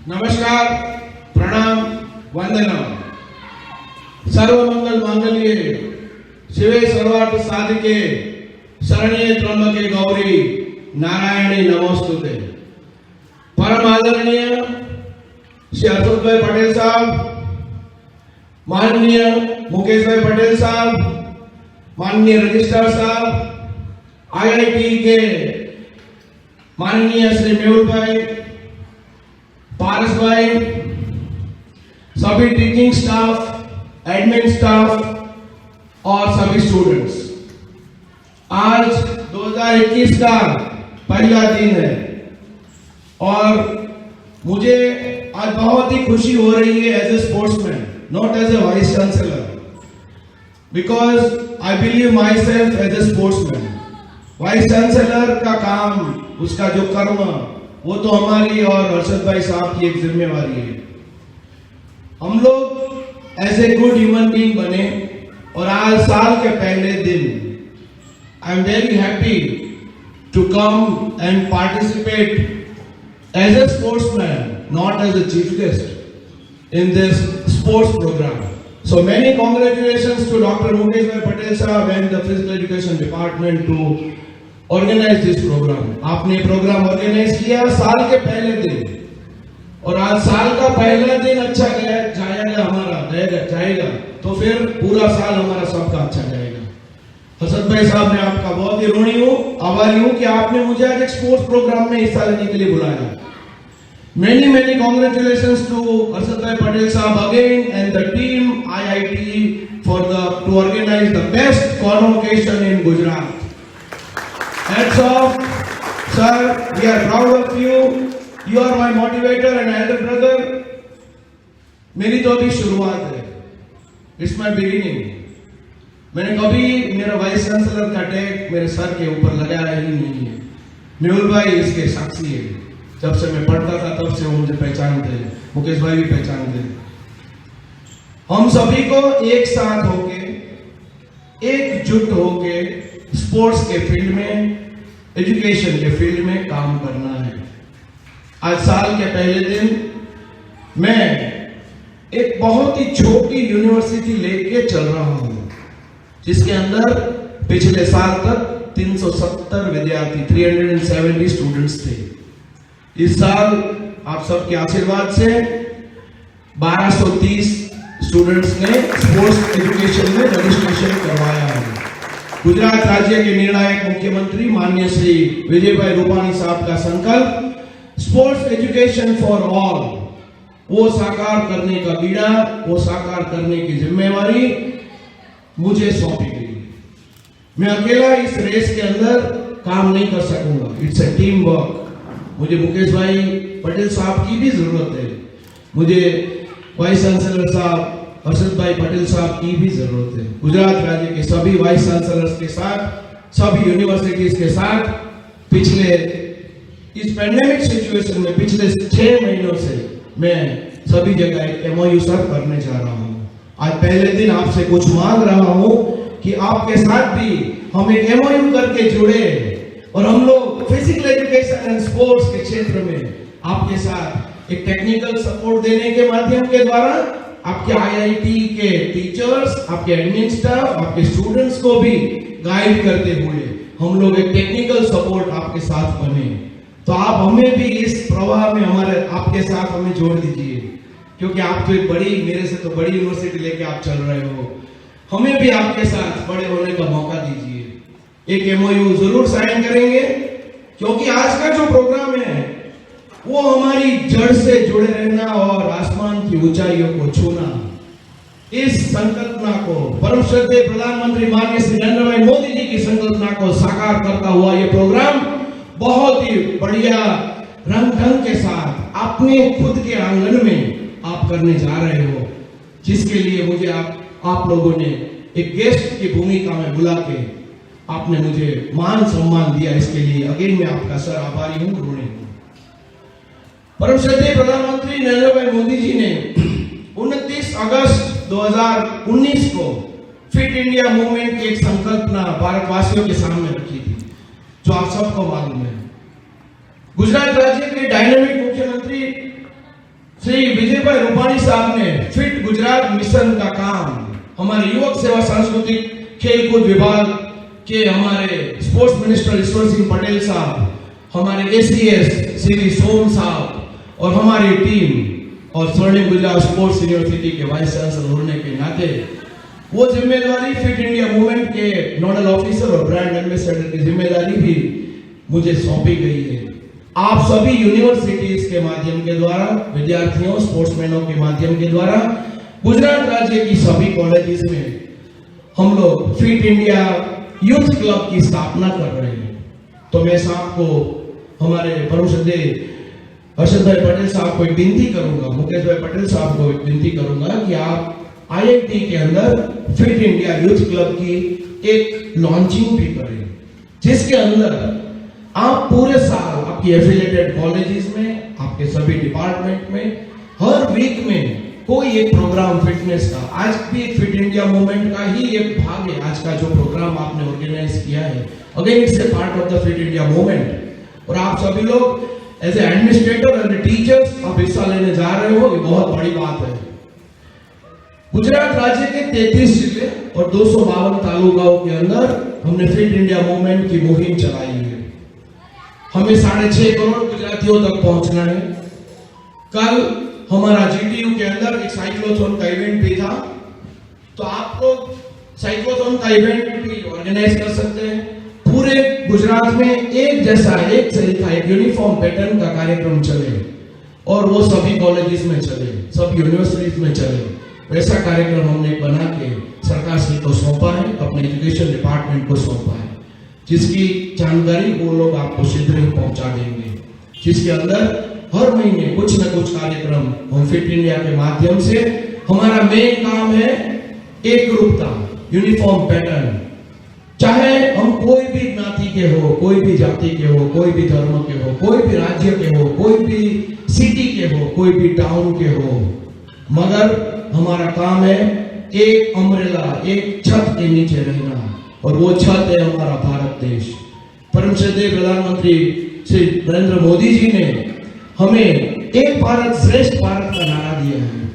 नमस्कार, प्रणाम, वंदनम। सर्वमंगल मांगल्ये शिवे सर्वार्थ साधिके शरण्ये त्र्यंबके गौरी नारायणी नमोस्तुते। परम आदरणीय श्री हर्षद भाई पटेल साहब, माननीय मुकेश भाई पटेल साहब, माननीय रजिस्ट्रार साहब, IIT के माननीय श्री मेहुल भाई, पारस भाई, सभी टीचिंग स्टाफ, एडमिन स्टाफ और सभी स्टूडेंट्स, आज 2021 का पहला दिन है और मुझे आज बहुत ही खुशी हो रही है as a sportsman, not as a vice chancellor, because I believe myself as a sportsman. Vice chancellor का काम, उसका जो कर्म, वो तो हमारी और हर्षद भाई साहब की एक जिम्मेवारी है। हम लोग as a good human being बने और आज साल के पहले दिन I am very happy to come and participate as a sportsman, not as a chief guest in this sports program. So many congratulations to Dr. Mukesh Bhai Patel Sahab and the Physical Education Department to organize this program. आपने programme organise किया साल के पहले दिन और आज साल का पहला दिन अच्छा गया जाएगा, हमारा जाएगा तो फिर पूरा साल हमारा सबका अच्छा जाएगा। हर्षद भाई साहब, मैं आपका बहुत ही ऋणी हूँ, आभारी हूँ कि आपने मुझे आज एक स्पोर्ट्स प्रोग्राम में हिस्सा लेने के लिए बुलाया। Many congratulations to Harshad Bhai Patel Sahab again and the team IIT to organize the best convocation in Gujarat. Hats off, sir. We are proud of you. You are my motivator and elder brother. मेरी तो अभी शुरुआत है. It's my beginning. मैंने कभी मेरा vice chancellor का tag मेरे सर के ऊपर लगाया ही नहीं है। मेहुल भाई इसके साक्षी है। जब से मैं पढ़ता था तब से वो मुझे पहचानते हैं, मुकेश भाई भी पहचानते हैं। हम सभी को एक साथ होके, एकजुट होके स्पोर्ट्स के फील्ड में, एजुकेशन के फील्ड में काम करना है। आज साल के पहले दिन मैं एक बहुत ही छोटी यूनिवर्सिटी लेके चल रहा हूं, जिसके अंदर पिछले साल तक 370 विद्यार्थी, 370 स्टूडेंट्स थे। इस साल आप सबके आशीर्वाद से 1230 स्टूडेंट्स ने स्पोर्ट्स एजुकेशन में रजिस्ट्रेशन करवाया है। गुजरात राज्य के निर्णायक मुख्यमंत्री माननीय श्री विजय भाई रूपानी साहब का संकल्प स्पोर्ट्स एजुकेशन फॉर ऑल, वो साकार करने का बीड़ा, वो साकार करने की जिम्मेवारी मुझे सौंपी गई। मैं अकेला इस रेस के अंदर काम नहीं कर सकूंगा, इट्स ए टीम वर्क। मुझे मुकेश भाई पटेल साहब की भी जरूरत है, मुझे वाइस चांसलर साहब हर्षद भाई पटेल साहब की भी जरूरत है, गुजरात राज्य के सभी वाइस चांसलर्स के साथ, सभी यूनिवर्सिटीज के साथ पिछले इस पैंडेमिक सिचुएशन में पिछले 6 महीनों से मैं सभी जगह एक MOU सर करने जा रहा हूँ। आज पहले दिन आपसे कुछ मांग रहा हूँ कि आपके साथ भी हम एक MOU करके जुड़े और हम लोग फिजिकल एजुकेशन एंड स्पोर्ट्स के क्षेत्र में आपके साथ एक टेक्निकल सपोर्ट देने के माध्यम के द्वारा आपके IIT के टीचर्स, आपके एडमिन स्टाफ, आपके स्टूडेंट्स को भी गाइड करते हुए हम लोग एक टेक्निकल सपोर्ट आपके साथ बने। तो आप हमें भी इस प्रवाह में हमारे आपके साथ हमें जोड़ दीजिए, क्योंकि आप तो एक बड़ी, मेरे से तो बड़ी यूनिवर्सिटी लेके आप चल रहे हो, हमें भी आपके साथ बड़े होने का मौका दीजिए। एक MOU जरूर साइन करेंगे, क्योंकि आज का जो प्रोग्राम है वो हमारी जड़ से जुड़े रहना और आसमान की ऊंचाइयों को छूना, इस संकल्पना को, परम श्रद्धेय प्रधानमंत्री माननीय श्री नरेंद्र भाई मोदी जी की संकल्पना को साकार करता हुआ ये प्रोग्राम बहुत ही बढ़िया रंग ढंग के साथ अपने खुद के आंगन में आप करने जा रहे हो, जिसके लिए मुझे आप लोगों ने एक गेस्ट की भूमिका में बुला के आपने मुझे मान सम्मान दिया। इसके लिए अगेन मैं आपका सर आभारी हूं, ऋणी हूं। परम श्रद्धेय प्रधानमंत्री नरेंद्र भाई मोदी जी ने 29 अगस्त 2019 को फिट इंडिया मूवमेंट की एक संकल्पना भारतवासियों के सामने रखी थी, जो आप सबको मालूम है। गुजरात राज्य के डायनामिक मुख्यमंत्री श्री विजय भाई रूपाणी साहब ने फिट गुजरात मिशन का काम हमारे युवक सेवा सांस्कृतिक खेलकूद विभाग के हमारे स्पोर्ट्स मिनिस्टर ईश्वर सिंह पटेल साहब, हमारे एसीएस श्री सोम साहब और हमारी टीम और स्वर्णिम गुजरात स्पोर्ट्स यूनिवर्सिटी के वाइस चांसलर होने के नाते वो जिम्मेदारी फिट इंडिया मूवमेंट के नोडल ऑफिसर और ब्रांड एम्बेसडर की जिम्मेदारी भी मुझे सौंपी गई है। आप सभी यूनिवर्सिटीज के माध्यम के द्वारा, विद्यार्थियों स्पोर्ट्समैनों के माध्यम के द्वारा गुजरात राज्य की सभी कॉलेजेस में हम लोग फिट इंडिया यूथ क्लब की स्थापना कर रहे हैं। तो मैं साहब को, हमारे परम श्रद्धेय हर्षद भाई पटेल साहब को एक विनती करूंगा, मुकेश भाई पटेल साहब को एक विनती करूंगा कि आप आईआईटी के अंदर फिट इंडिया यूथ क्लब की एक लॉन्चिंग भी करें, जिसके अंदर आप पूरे साल आपकी एफिलिएटेड कॉलेजेस में, आपके सभी डिपार्टमेंट में हर वीक में कोई एक प्रोग्राम फिटनेस का, आज भी फिट इंडिया मूवमेंट का ही एक भाग है आज का जो प्रोग्राम आपने ऑर्गेनाइज किया है। Again it's a part of the fit India movement और आप सभी लोग as a administrator and teachers आप हिस्सा लेने जा रहे हो, ये बहुत बड़ी बात है। गुजरात राज्य के 33 जिले और 252 तालुकाओं के अंदर हमने फिट इंडिया मूवमेंट की मुहिम चलाई है। हमें 6.5 करोड़ गुजरातियों तक पहुंचना है। कल हमारा जीटीयू के अंदर एक साइक्लोथॉन का इवेंट भी था, तो आप लोग साइक्लोथॉन का इवेंट भी ऑर्गेनाइज कर सकते हैं। पूरे गुजरात में एक जैसा, एक तरीका, एक यूनिफॉर्म पैटर्न का कार्यक्रम चले और वो सभी कॉलेजेस में चले, सब यूनिवर्सिटीज में चले, वैसा कार्यक्रम हमने बना के सरकार श्री को सौंपा है, अपने एजुकेशन डिपार्टमेंट को सौंपा है, जिसकी जानकारी वो लोग आपको शीघ्र ही पहुंचा देंगे, जिसके अंदर हर महीने कुछ न कुछ कार्यक्रम हम फिट इंडिया के माध्यम से, हमारा मेन काम है एक रूपता, यूनिफॉर्म पैटर्न। चाहे हम कोई भी ज्ञाति के हो, कोई भी जाति के हो, कोई भी धर्म के हो, कोई भी राज्य के हो, कोई भी सिटी के हो, कोई भी टाउन के हो, मगर हमारा काम है एक अम्ब्रेला, एक छत के नीचे रहना, और वो छत है हमारा भारत देश। परम श्रद्धेय प्रधानमंत्री श्री नरेंद्र मोदी जी ने हमें एक भारत श्रेष्ठ भारत का नारा दिया है।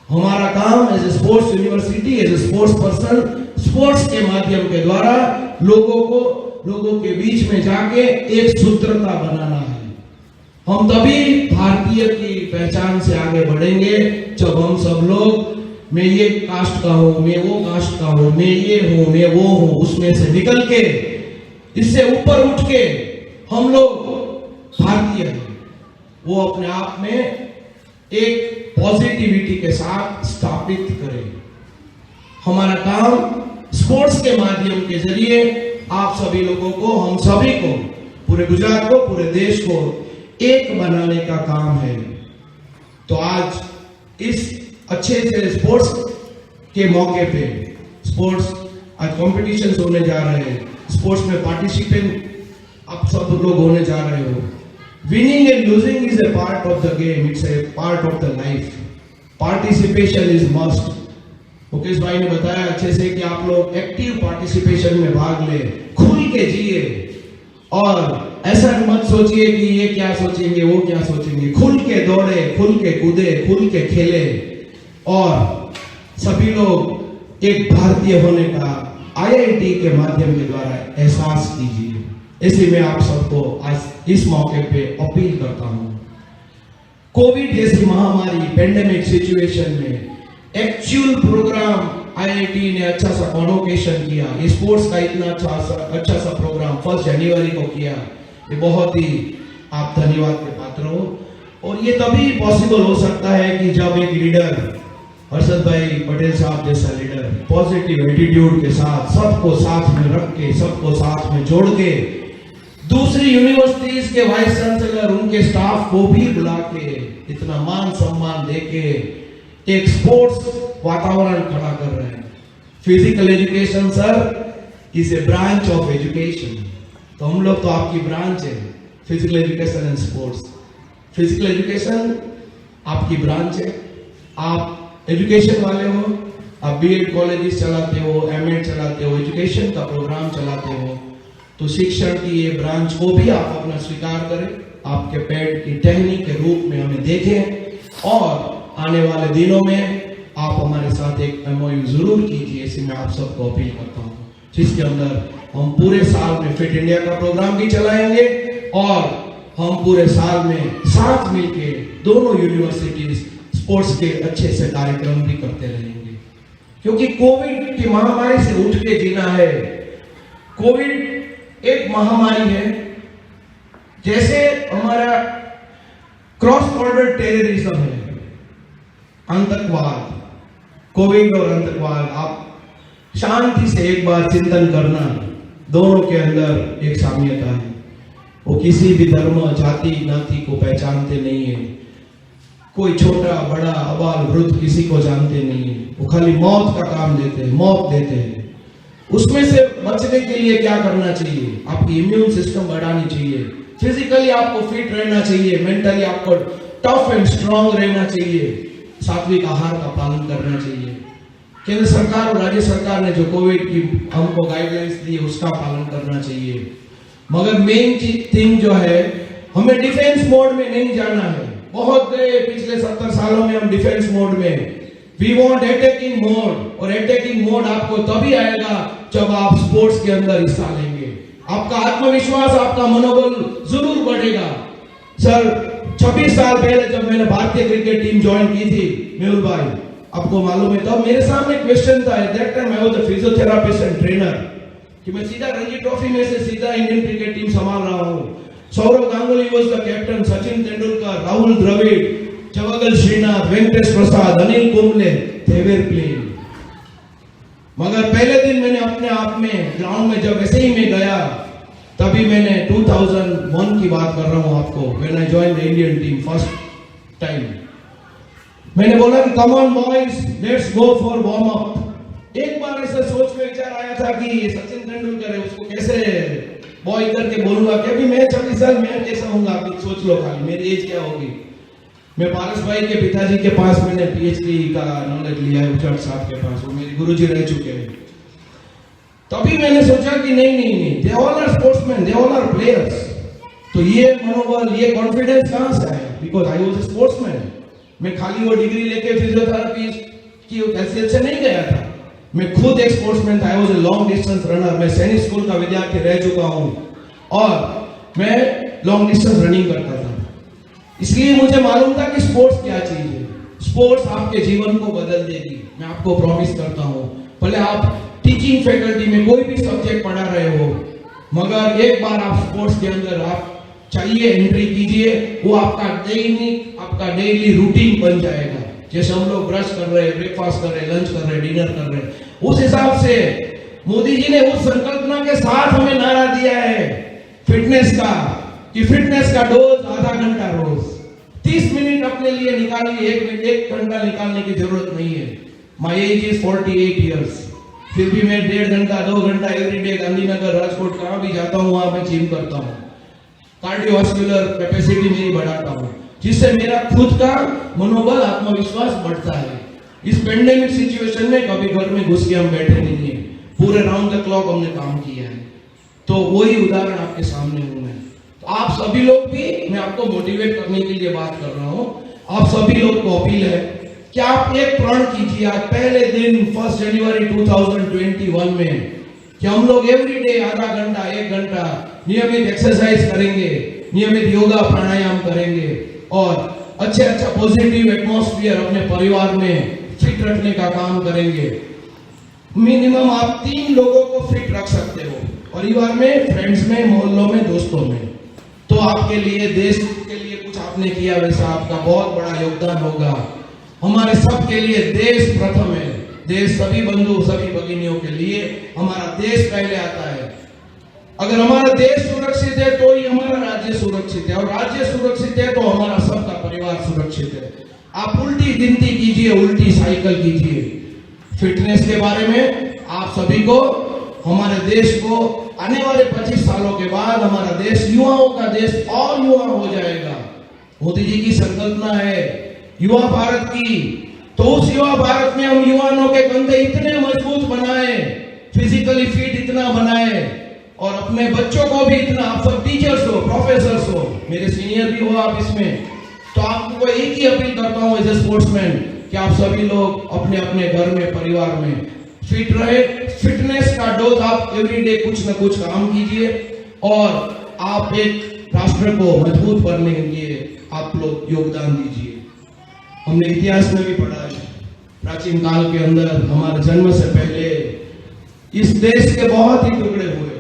हमारा काम as a sports university, as a sports person, sports के माध्यम के द्वारा लोगों के बीच में जाके एक सूत्रता बनाना है। हम तभी भारतीय की पहचान से आगे बढ़ेंगे जब हम सब लोग, मैं ये कास्ट का हूं, मैं वो कास्ट का हूं, मैं ये हूं, मैं वो हूं, उसमें से निकल के, इससे ऊपर उठ के हम लोग भारतीय हैं, वो अपने आप में एक पॉजिटिविटी के साथ स्थापित करें। हमारा काम स्पोर्ट्स के माध्यम के जरिए आप सभी लोगों को, हम सभी को, पूरे गुजरात को, पूरे देश को एक बनाने का काम है। तो आज इस अच्छे से स्पोर्ट्स के मौके पे, स्पोर्ट्स आज कॉम्पिटिशन्स होने जा रहे हैं, स्पोर्ट्स में पार्टिसिपेंट आप सब लोग होने जा रहे हो। Winning and losing is a part of the game, it's a part of the life, participation is must. Mukesh भाई ने बताया अच्छे से कि आप लोग एक्टिव पार्टिसिपेशन में भाग ले, खुल के जिए, और ऐसा मत सोचिए कि ये क्या सोचेंगे, वो क्या सोचेंगे। खुल के दौड़े, खुल के कूदे, खुल के खेले, और सभी लोग एक भारतीय होने का आईआईटी के माध्यम के द्वारा एहसास कीजिए। इसलिए मैं आप सबको आज इस मौके पे अपील करता हूं, कोविड जैसी महामारी, पेंडेमिक सिचुएशन में एक्चुअल प्रोग्राम आईआईटी ने अच्छा सा कॉन्वोकेशन किया, स्पोर्ट्स का इतना अच्छा सा प्रोग्राम 1 जनवरी को किया, ये बहुत ही आप धन्यवाद के पात्र हो। और ये तभी पॉसिबल हो सकता है कि जब एक लीडर, हर्षद भाई पटेल साहब जैसा लीडर, पॉजिटिव एटीट्यूड के साथ, सबको साथ में रख के, सबको साथ में जोड़ के, दूसरी यूनिवर्सिटीज के वाइस चांसलर, उनके स्टाफ को भी बुला के, इतना मान सम्मान देके एक स्पोर्ट्स वातावरण खड़ा कर रहे हैं। Physical education sir is a branch of education, तो हम लोग तो आपकी ब्रांच है, physical education and sports. Physical education आपकी ब्रांच है, आप एजुकेशन वाले हो, आप बीएड कॉलेजेस चलाते हो, एमएड चलाते हो, एजुकेशन का प्रोग्राम चलाते हो, तो शिक्षण की ये ब्रांच को भी आप अपना स्वीकार करें, आपके पैड की टहनी के रूप में हमें देखें, और आने वाले दिनों में आप हमारे साथ एक MOU जरूर कीजिए, इसे मैं आप सबको अपील करता हूँ, जिसके अंदर हम पूरे साल में फिट इंडिया का प्रोग्राम भी चलाएंगे और हम पूरे साल में साथ मिलके दोनों यूनिवर्सिटीज स्पोर्ट्स के अच्छे से कार्यक्रम भी करते रहेंगे, क्योंकि कोविड की महामारी से उठ के जीना है। कोविड एक महामारी है, जैसे हमारा क्रॉस बॉर्डर टेररिज्म है, आतंकवाद, कोविड और आतंकवाद। आप शांति से एक बार चिंतन करना, दोनों के अंदर एक साम्यता है। वो किसी भी धर्म, जाति, नाती को पहचानते नहीं है, कोई छोटा बड़ा अबाल वृद्ध किसी को जानते नहीं है, वो खाली मौत का काम देते हैं, मौत देते हैं। उसमें से बचने के लिए क्या करना चाहिए? आपकी इम्यून सिस्टम बढ़ानी चाहिए, फिजिकली आपको फिट रहना चाहिए, मेंटली आपको टफ एंड स्ट्रांग रहना चाहिए, सात्विक आहार का पालन करना चाहिए। केंद्र सरकार और राज्य सरकार ने जो कोविड की हमको गाइडलाइंस दी उसका पालन करना चाहिए। मगर मेन थिंग जो है, हमें डिफेंस मोड में नहीं जाना है। बहुत गए पिछले 70 सालों में हम डिफेंस मोड में। वी वांट अटैकिंग मोड, और अटैकिंग मोड आपको तभी आएगा जब आप स्पोर्ट्स के अंदर हिस्सा लेंगे। आपका आत्मविश्वास, आपका मनोबल जरूर बढ़ेगा। सर 26 साल पहले जब मैंने भारतीय क्रिकेट टीम ज्वाइन की थी, मेहुल भाई आपको मालूम है, तब मेरे सामने क्वेश्चन था, that time I was a physiotherapist and trainer, कि मैं सीधा रणजी ट्रॉफी में से सीधा इंडियन क्रिकेट टीम संभाल रहा हूं। Saurav Ganguly was the captain, Sachin Tendulkar, Rahul Dravid, Javagal Srinath, Venkatesh Prasad, Anil Kumble, they were playing. मगर पहले दिन मैंने अपने आप में ग्राउंड में जब ऐसे ही मैं गया, तभी मैंने 2001 की बात कर रहा हूं आपको, when I join the Indian team first time, मैंने बोला कि come on boys, let's go for warm up. एक बार ऐसा सोच में विचार आया था कि सचिन तेंदुलकर है, उसको कैसे बॉय करके बोलूंगा, कि अभी मैं 26 साल, मैं कैसा होऊंगा? आप सोच लो खाली, मेरी एज क्या होगी। मैं पारस भाई के पिताजी के पास मैंने PhD का नॉलेज लिया है, उचट साहब के पास, वो मेरे गुरुजी रह चुके हैं। तभी मैंने सोचा कि नहीं, they all are sportsman, they all are players. तो ये मनोबल, ये कॉन्फिडेंस कहां से आया? Because I was a sportsman. मैं खाली वो डिग्री लेके फिजियोथेरेपी की हैसियत से नहीं गया था, मैं खुद एक स्पोर्ट्समैन था। आई was a long distance runner, मैं सैनिक स्कूल का विद्यार्थी रह चुका हूं और मैं लॉन्ग डिस्टेंस रनिंग करता था। इसलिए मुझे मालूम था कि स्पोर्ट्स क्या चीज है। स्पोर्ट्स आपके जीवन को बदल देगी, मैं आपको प्रॉमिस करता हूं। भले आप टीचिंग फैकल्टी में कोई भी सब्जेक्ट पढ़ा रहे हो, मगर एक बार आप स्पोर्ट्स के अंदर आप चाहिए एंट्री कीजिए, वो आपका डेली रूटीन बन जाएगा। जैसे हम लोग ब्रश कर रहे हैं, ब्रेकफास्ट कर रहे हैं, लंच कर रहे हैं, डिनर कर रहे हैं, उस हिसाब से मोदी जी ने उस संकल्पना के साथ हमें नारा दिया है फिटनेस का, कि फिटनेस का डोज आधा घंटा रोज, 30 मिनट अपने लिए निकालिए, एक घंटा निकालने की जरूरत नहीं है। माय एज इज 48 इयर्स, फिर भी मैं 1.5 घंटा 2 घंटा एवरीडे गांधीनगर, राजकोट, कहां भी जाता हूं वहां मैं जिम करता हूं, कार्डियोवास्कुलर कैपेसिटी मेरी बढ़ाता हूं, जिससे मेरा खुद का मनोबल, आत्मविश्वास बढ़ता है। इस पेंडेमिक सिचुएशन में कभी घर में घुस के हम बैठे नहीं है, पूरे राउंड द क्लॉक हमने काम किया है। तो वही उदाहरण आपके सामने हूं मैं। तो आप सभी लोग भी, मैं आपको मोटिवेट करने के लिए बात कर रहा हूं, आप सभी लोग को अपील है कि आप एक प्रण कीजिए आज पहले दिन 1 जनवरी 2021 में, कि हम लोग एवरीडे आधा घंटा 1 घंटा नियमित एक्सरसाइज करेंगे, नियमित योगा प्राणायाम करेंगे और अच्छा पॉजिटिव एटमॉस्फेयर अपने परिवार में फिट रखने का काम करेंगे। मिनिमम आप 3 लोगों को फिट रख सकते हो, परिवार में, फ्रेंड्स में, मोहल्लों में, दोस्तों में। तो आपके लिए, देश के लिए कुछ आपने किया, वैसा आपका बहुत बड़ा योगदान होगा। हमारे सब के लिए देश प्रथम है, देश सभी बंधु, सभी भगिनियों के लिए हमारा देश पहले आता है। अगर हमारा देश सुरक्षित है तो ही हमारा राज्य सुरक्षित है, और राज्य सुरक्षित है तो हमारा सबका परिवार सुरक्षित है। आप उल्टी गिनती कीजिए, उल्टी साइकिल कीजिए। फिटनेस के बारे में आप सभी को, हमारे देश को आने वाले 25 सालों के बाद हमारा देश युवाओं का देश और युवा हो जाएगा। मोदी जी की संकल्पना है युवा भारत की, तो उस युवा भारत में हम युवाओं के कंधे इतने मजबूत बनाए, फिजिकली फिट इतना बनाए, और अपने बच्चों को भी इतना, आप सब टीचर्स हो, प्रोफेसर्स हो, मेरे सीनियर भी हो आप इसमें, तो आपको एक ही अपील करता हूँ एज ए स्पोर्ट्समैन कि आप सभी लोग अपने अपने घर में, परिवार में फिट रहे। फिटनेस का डोज आप एवरीडे कुछ न कुछ काम कीजिए और आप एक राष्ट्र को मजबूत करने के लिए आप लोग योगदान दीजिए। हमने इतिहास में भी पढ़ा है, प्राचीन काल के अंदर हमारे जन्म से पहले इस देश के बहुत ही टुकड़े हुए,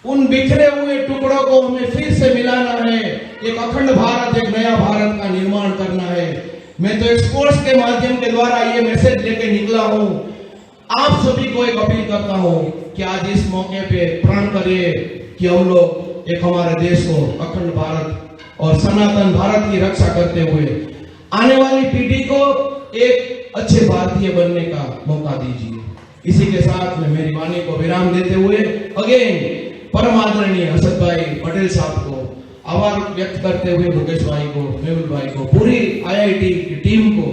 उन बिखरे हुए टुकड़ों को हमें फिर से मिलाना है। एक अखंड भारत, एक नया भारत का निर्माण करना है। मैं तो एक स्पोर्ट्स के माध्यम के द्वारा ये मैसेज लेके निकला हूं। आप सभी को एक अपील करता हूं कि आज इस मौके पे प्रण करिए कि हम लोग एक हमारे देश को अखंड भारत और सनातन भारत की रक्षा करते हुए आने वाली पीढ़ी को एक अच्छे भारतीय बनने का मौका दीजिए। इसी के साथ मैं मेरी वाणी को विराम देते हुए अगेन परम आदरणीय असद भाई पटेल साहब को आभार व्यक्त करते हुए मुकेश भाई को, मेहुल भाई को, पूरी आईआईटी की टीम को,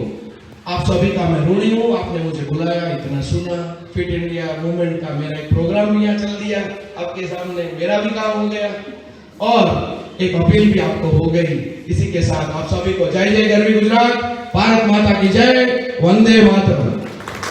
आप सभी का मैं ऋणी हूँ। आपने मुझे बुलाया, इतना सुना, फिट इंडिया मूवमेंट का मेरा एक प्रोग्राम भी यहाँ चल दिया, आपके सामने मेरा भी काम हो गया और एक अपील भी आपको हो गई। इसी के साथ आप सभी को जय जय गरवी गुजरात, भारत माता की जय, वंदे मातरम।